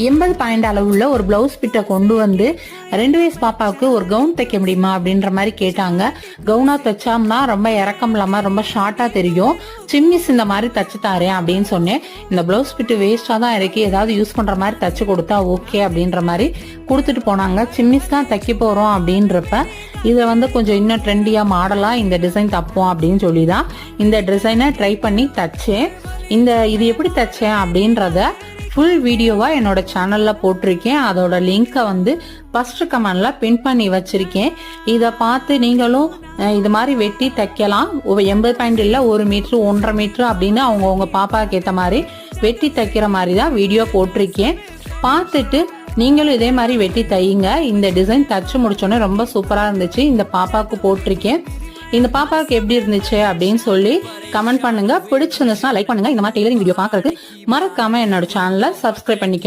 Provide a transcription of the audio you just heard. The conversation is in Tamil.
80 பாயிண்ட் அளவுள்ள ஒரு பிளவுஸ் பிட்டை கொண்டு வந்து 2 வயசு பாப்பாவுக்கு ஒரு கவுன் தைக்க முடியுமா அப்படின்ற மாதிரி கேட்டாங்க. கவுனா தைச்சோம்னா ரொம்ப இறக்கம் இல்லாம ரொம்ப ஷார்ட்டா தெரியும், சிம்மிஸ் இந்த மாதிரி தச்சு தாரேன் அப்படின்னு சொன்னேன். இந்த பிளவுஸ் பிட்டு வேஸ்டா தான் இருக்கு, ஏதாவது யூஸ் பண்ற மாதிரி தச்சு கொடுத்தா ஓகே அப்படின்ற மாதிரி கொடுத்துட்டு போனாங்க. சிம்மிஸ் தான் தைக்க போறோம் அப்படின்றப்ப இதை வந்து கொஞ்சம் இன்னும் ட்ரெண்டியா மாடலா இந்த டிசைன் தப்போம் அப்படின்னு சொல்லிதான் இந்த டிசைனை ட்ரை பண்ணி தச்சேன். இது எப்படி தச்சேன் அப்படின்றத ஃபுல் வீடியோவா என்னோட சேனல்ல போட்டிருக்கேன். அதோட லிங்கை வந்து ஃபர்ஸ்ட் கமெண்ட்ல பின் பண்ணி வச்சிருக்கேன். இதை பார்த்து நீங்களும் இது மாதிரி வெட்டி தைக்கலாம். 80 பாயிண்ட் இல்லை, 1 மீட்டர் 1.5 மீட்டர் அப்படின்னு அவங்கவுங்க பாப்பாவுக்கு ஏற்ற மாதிரி வெட்டி தைக்கிற மாதிரி தான் வீடியோ போட்டிருக்கேன். பார்த்துட்டு நீங்களும் இதே மாதிரி வெட்டி தையுங்க. இந்த டிசைன் தச்சு முடிச்சோன்னே ரொம்ப சூப்பரா இருந்துச்சு. இந்த பாப்பாவுக்கு போட்டிருக்கேன். இந்த பாப்பாவுக்கு எப்படி இருந்துச்சு அப்படின்னு சொல்லி கமெண்ட் பண்ணுங்க. பிடிச்சிருந்துச்சுன்னா லைக் பண்ணுங்க. இந்த மாதிரி டெய்லரிங் வீடியோ பார்க்கறதுக்கு மறக்காம என்னோட சேனலை சப்ஸ்கிரைப் பண்ணிக்கோங்க.